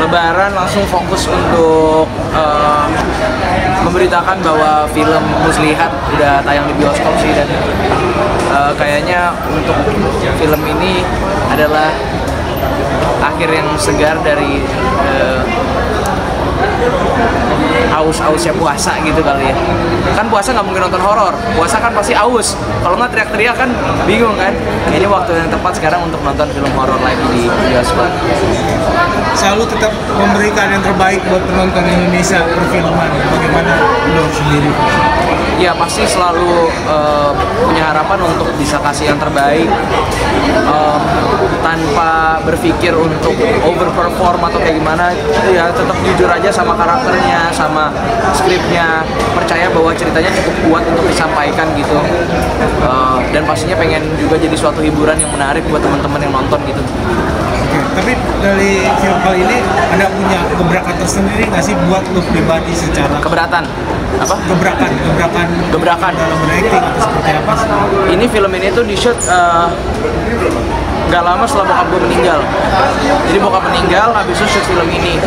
Lebaran langsung fokus untuk memberitakan bahwa film Muslihat udah tayang di bioskop sih, dan kayaknya untuk film ini adalah akhir yang segar dari aus-ausnya puasa gitu kali ya. Kan puasa nggak mungkin nonton horor, puasa kan pasti aus. Kalau nggak teriak-teriak kan bingung kan. Ini waktu yang tepat sekarang untuk nonton film horor lagi di bioskop. Selalu tetap memberikan yang terbaik buat penonton Indonesia perfilman. Bagaimana lo sendiri? Ya pasti selalu punya harapan untuk bisa kasih yang terbaik, tanpa berpikir untuk overperform atau kayak gimana. Ya tetap jujur aja sama karakternya, sama skripnya, percaya bahwa ceritanya cukup kuat untuk disampaikan gitu, dan pastinya pengen juga jadi suatu hiburan yang menarik buat teman-teman yang nonton gitu. Oke, tapi dari film kali ini Anda punya gebrakan tersendiri nggak sih buat lo pribadi secara Keberatan? Apa? Gebrakan dalam berakting atau seperti apa sih? Ini film ini tuh di shoot gak lama setelah bokap gue meninggal. Jadi bokap meninggal, habis itu shoot film ini.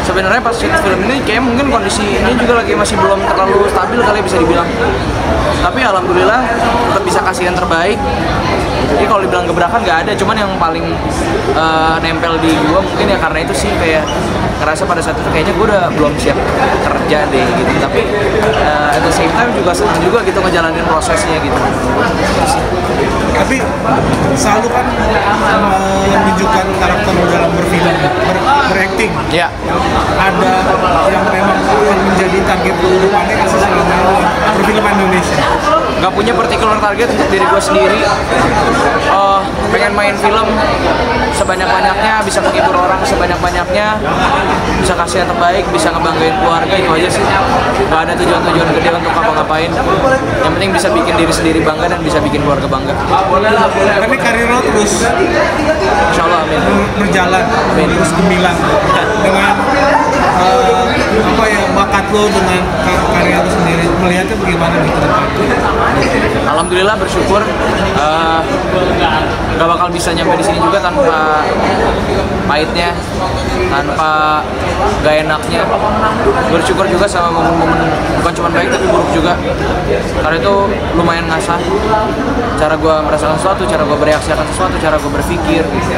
Sebenarnya pas shoot film ini kayak mungkin kondisi ini juga lagi masih belum terlalu stabil kali bisa dibilang. Tapi alhamdulillah tetap bisa kasih yang terbaik. Jadi kalau dibilang gebrakan nggak ada, cuman yang paling nempel di gue mungkin ya karena itu sih, kayak ngerasa pada saat itu kayaknya gue udah belum siap kerja deh gitu. Tapi at the same time juga senang juga gitu ngejalanin prosesnya gitu. Tapi selalu kan menunjukkan karakter lo dalam berfilm, berakting. Ya. Ada yang memang akan menjadi target lo depannya nggak sih selama perfilman Indonesia? Gak punya particular target untuk diri gue sendiri. Pengen main film sebanyak-banyaknya, bisa menghibur orang sebanyak-banyaknya, bisa kasih yang terbaik, bisa ngebanggain keluarga, itu aja sih. Gak ada tujuan-tujuan gede untuk apa-ngapain. Yang penting bisa bikin diri sendiri bangga dan bisa bikin keluarga bangga. Tapi karir lo terus Insya Allah, amin. berjalan, terus gemilang dengan apa ya, bakat lo dengan karya lo sendiri, melihatnya bagaimana di ke depan? Alhamdulillah bersyukur, gak bakal bisa nyampe di sini juga tanpa pahitnya, tanpa gak enaknya. Bersyukur juga sama momen-momen bukan cuma baik tapi buruk juga, karena itu lumayan ngasah cara gue merasakan sesuatu, cara gue bereaksi akan sesuatu, cara gue berpikir gitu.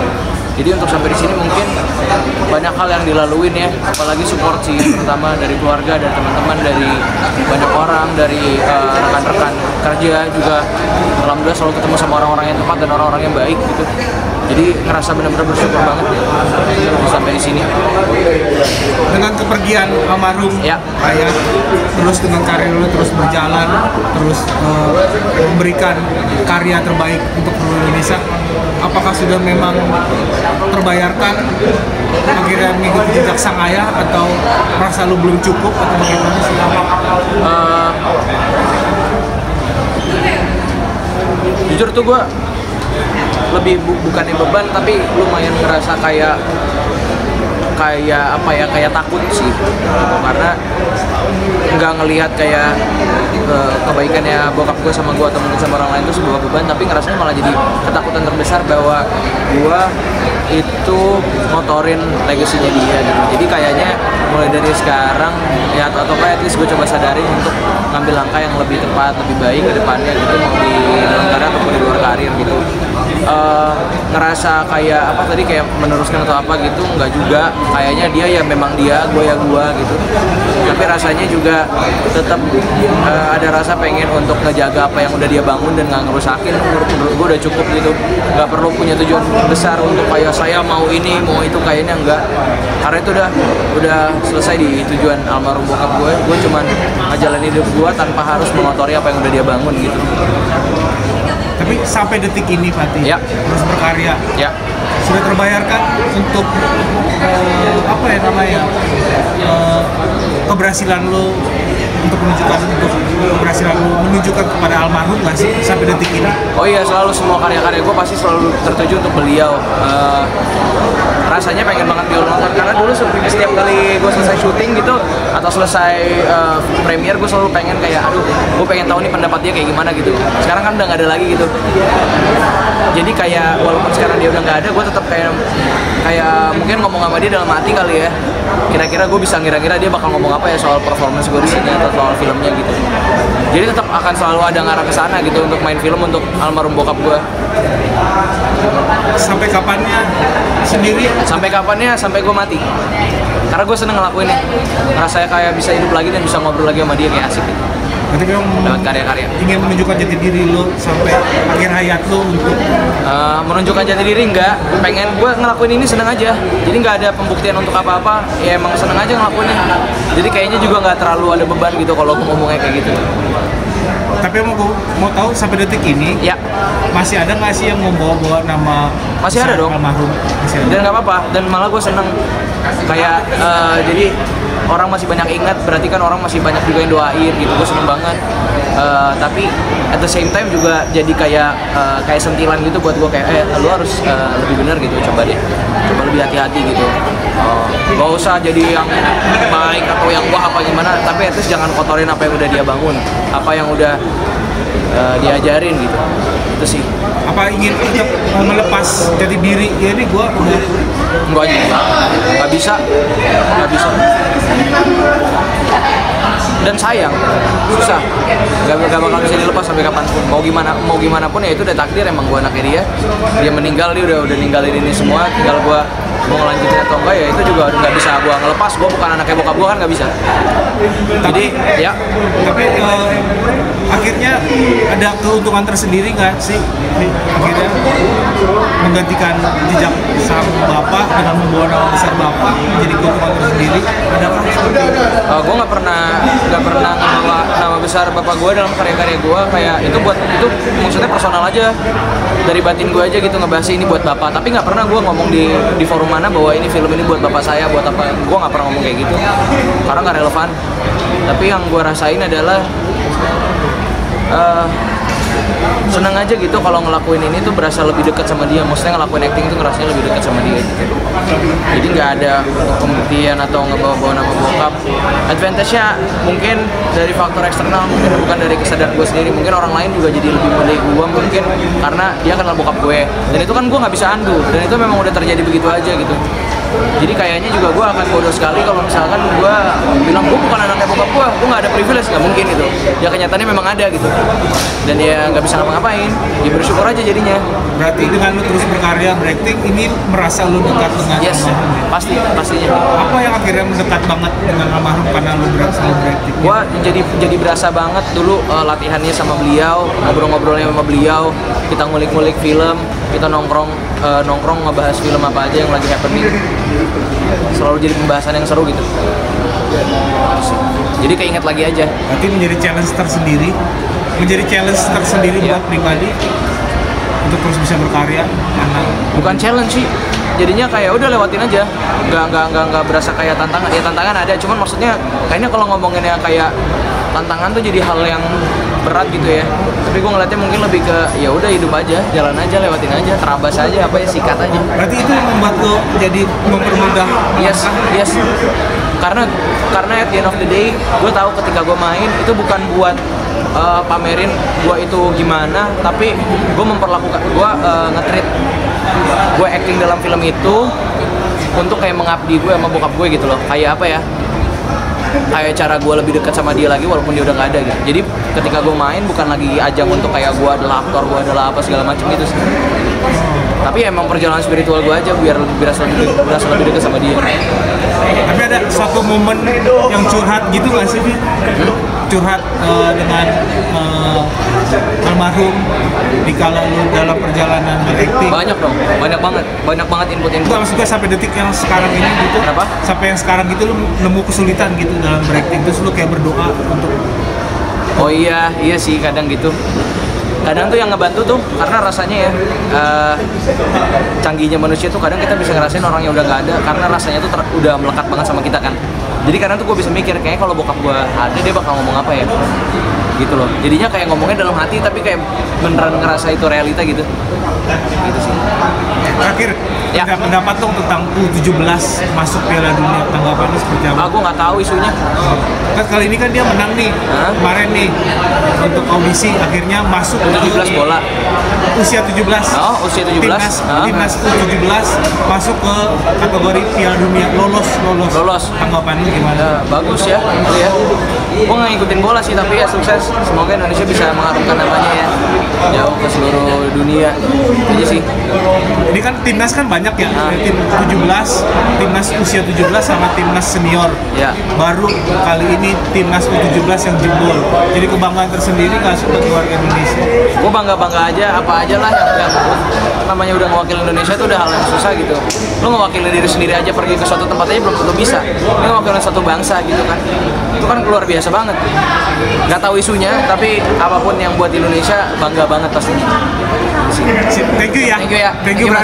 Jadi untuk sampai di sini mungkin banyak hal yang dilaluin ya, apalagi support sih, terutama dari keluarga, dari teman-teman, dari banyak orang, dari rekan-rekan kerja juga. Alhamdulillah selalu ketemu sama orang-orang yang tepat dan orang-orang yang baik gitu. Jadi ngerasa benar-benar bersyukur banget sampai di sini. Dengan kepergian almarhum ayah, terus dengan karir lo terus berjalan, terus memberikan karya terbaik untuk Indonesia, apakah sudah memang terbayarkan akhirnya mengikuti jejak sang ayah, atau merasa lo belum cukup, atau bagaimana sih? Jujur tuh gue lebih bukannya beban, tapi lumayan ngerasa kayak apa ya, kayak takut sih, karena nggak ngelihat kayak kebaikannya bokap gue sama gue atau mungkin sama orang lain itu sebuah beban, tapi ngerasanya malah jadi ketakutan terbesar bahwa gue itu ngotorin legasinya dia gitu. Jadi kayaknya mulai dari sekarang ya, atau kayak at least gue coba sadarin untuk ngambil langkah yang lebih tepat, lebih baik ke depannya gitu, mau di dalam karir ataupun di luar karir gitu. Ngerasa kayak apa tadi, kayak meneruskan atau apa gitu, nggak juga. Kayaknya dia ya memang dia, gue ya gue gitu. Tapi rasanya juga tetap ada rasa pengen untuk ngejaga apa yang udah dia bangun dan nggak ngerusakin. Menurut gue udah cukup gitu, nggak perlu punya tujuan besar untuk kayak saya mau ini mau itu, kayaknya enggak. Karena itu udah selesai di tujuan almarhum bokap gue. Gue cuman ngejalanin hidup gue tanpa harus mengotori apa yang udah dia bangun gitu. Tapi sampai detik ini Fatih, terus berkarya, sudah terbayarkan untuk apa ya namanya, keberhasilan lo untuk keberhasilan lo menunjukkan kepada almarhum nggak sih sampai detik ini? Oh iya, selalu semua karya-karya gue pasti selalu tertuju untuk beliau. Rasanya pengen banget beliau nonton, karena dulu setiap kali gue selesai syuting gitu atau selesai premier gue selalu pengen kayak aduh gue pengen tahu nih pendapat dia kayak gimana gitu. Sekarang kan udah nggak ada lagi gitu, jadi kayak walaupun sekarang dia udah nggak ada, gue tetap kayak mungkin ngomong sama dia dalam hati kali ya, kira-kira gue bisa ngira-ngira dia bakal ngomong apa ya soal performance gue di sini atau soal filmnya gitu. Jadi tetap akan selalu ada ngarah ke sana gitu untuk main film untuk almarhum bokap gue. Sampai kapannya sendiri? Sampai kapannya? Sampai gue mati. Karena gue seneng ngelakuinnya, ngerasa kayak bisa hidup lagi dan bisa ngobrol lagi sama dia, kayak asik gitu. Berarti kamu Lewat karya-karya. ingin menunjukkan jati diri lo sampai akhir hayat lo untuk menunjukkan jati diri enggak, pengen gue ngelakuin ini seneng aja, jadi nggak ada pembuktian untuk apa-apa, ya emang seneng aja ngelakuinnya. Jadi kayaknya juga nggak terlalu ada beban gitu kalau gue ngomongnya kayak gitu. Tapi mau tahu sampai detik ini Ya, masih ada nggak sih yang membawa-bawa nama masih ada dong. almarhum? Masih ada. Dan nggak apa-apa, dan malah gue seneng kayak jadi orang masih banyak ingat, berarti kan orang masih banyak juga yang doain gitu, gue seneng banget. Tapi at the same time juga jadi kayak sentilan gitu buat gue, kayak lu harus lebih benar gitu, coba lebih hati-hati gitu. Gak usah jadi yang baik atau yang wah apa gimana, tapi at least jangan kotorin apa yang udah dia bangun, apa yang udah diajarin gitu. Itu sih. Apa ingin tetap melepas jati diri? Ya ini gue udah Enggak juga, nggak bisa. Dan sayang, susah, gak bakal bisa dilepas sampai kapanpun. Mau gimana pun ya itu udah takdir, emang gue anaknya dia meninggal, dia udah ninggalin ini semua, tinggal gue mau ngelanjutin atau enggak ya itu juga nggak bisa gue ngelepas. Gue bukan anaknya bokap gue kan, nggak bisa. Jadi ya. Tapi akhirnya ada keuntungan tersendiri nggak sih? Akhirnya menggantikan jejak sang bapak dengan membawa nama besar bapak menjadi keuntungan tersendiri. Ada apa? Gue nggak pernah ngebawa nama besar bapak gue dalam karya-karya gue, kayak itu maksudnya personal aja, dari batin gue aja gitu, ngebahas ini buat bapak. Tapi nggak pernah gue ngomong di forum mana bahwa ini film ini buat bapak saya, buat apa. Gue nggak pernah ngomong kayak gitu karena nggak relevan. Tapi yang gue rasain adalah senang aja gitu kalau ngelakuin ini tuh berasa lebih dekat sama dia. Maksudnya ngelakuin acting itu ngerasanya lebih dekat sama dia gitu. Jadi nggak ada pembuktian atau ngebawa-bawa nama bokap. Advantage-nya mungkin dari faktor eksternal, mungkin bukan dari kesadaran gue sendiri. Mungkin orang lain juga jadi lebih milih gue mungkin karena dia kenal bokap gue. Dan itu kan gue nggak bisa undo. Dan itu memang udah terjadi begitu aja gitu. Jadi kayaknya juga gue akan bodoh sekali kalau misalkan gue bilang gue bukan anaknya bokap gue nggak ada privilege, nggak mungkin gitu. Ya kenyataannya memang ada gitu. Dan ya nggak bisa ngapa-ngapain, ya bersyukur aja jadinya. Berarti dengan lu terus berkarya, berakting, ini merasa lu dekat dengan almarhum? Pastinya. Apa yang akhirnya mendekat banget dengan almarhum karena lu selalu berakting? Gua jadi berasa banget dulu latihannya sama beliau, ngobrol-ngobrolnya sama beliau, kita ngulik-ngulik film, kita nongkrong ngebahas film apa aja yang lagi happening. Selalu jadi pembahasan yang seru gitu. Jadi keinget lagi aja. Berarti menjadi challenge tersendiri buat pribadi untuk terus bisa berkarya. Karena Bukan challenge sih, jadinya kayak udah lewatin aja, nggak berasa kayak tantangan. Ya tantangan ada, cuman maksudnya kayaknya kalau ngomonginnya kayak tantangan tuh jadi hal yang berat gitu ya. Tapi gue ngeliatnya mungkin lebih ke ya udah hidup aja, jalan aja, lewatin aja, terabas aja, apa ya, sikat aja. berarti itu yang membuat lo jadi mempermudah. Yes. Karena at the end of the day, gue tahu ketika gue main itu bukan buat pamerin gue itu gimana, tapi gue memperlakukan, gue nge-treat gue acting dalam film itu untuk kayak mengabdi gue sama bokap gue gitu loh. Kayak apa ya, kayak cara gue lebih dekat sama dia lagi walaupun dia udah nggak ada gitu. Jadi ketika gue main bukan lagi ajang untuk kayak gue adalah aktor, gue adalah apa segala macam gitu sih. Tapi emang perjalanan spiritual gue aja biar berasa lebih dekat sama dia. Tapi ada suatu momen yang curhat gitu nggak sih? Curhat dengan almarhum di kala lu dalam perjalanan berakting. Banyak dong, banyak banget input-input. Enggak, maksud gue sampai detik yang sekarang ini gitu. Kenapa? Sampai yang sekarang gitu lu nemu kesulitan gitu dalam berakting, terus lu kayak berdoa untuk. Oh iya sih kadang gitu. Kadang tuh yang ngebantu tuh karena rasanya ya canggihnya manusia tuh kadang kita bisa ngerasain orang yang udah nggak ada karena rasanya tuh udah melekat banget sama kita kan. Jadi kadang tuh gue bisa mikir kayak kalau bokap gue ada dia bakal ngomong apa ya gitu loh. Jadinya kayak ngomongnya dalam hati tapi kayak beneran ngerasa itu realita gitu. Gitu sih. Terakhir, Ya. pendapat dong tentang U17 masuk Piala Dunia, tanggapannya seperti apa? Aku nggak tahu isunya. Kan kali ini kan dia menang nih, kemarin nih untuk audisi akhirnya masuk ke 17 bola. usia 17. Oh, usia 17. Timnas U17 masuk ke kategori Piala Dunia, lolos. Tanggapannya gimana? Ya, bagus ya, itu ya. Gue nggak ngikutin bola sih, tapi ya sukses. Semoga Indonesia bisa mengharumkan namanya ya, jauh ke seluruh dunia. Aja sih. Ini kan timnas kan banyak ya, tim 17, timnas usia 17 sama timnas senior. Ya. Baru kali ini timnas U17 yang jebol. Jadi kebanggaan tersendiri nggak sih bagi warga Indonesia? Gue bangga aja, apa aja lah yang namanya udah mewakili Indonesia itu udah hal yang susah gitu. Lo mewakili diri sendiri aja pergi ke suatu tempat aja belum tentu bisa. Ini mewakili satu bangsa gitu kan. Itu kan luar biasa banget. Gak tahu isunya, tapi apapun yang buat Indonesia bangga banget pastinya. Thank you ya. Thank you ya. Thank you brother.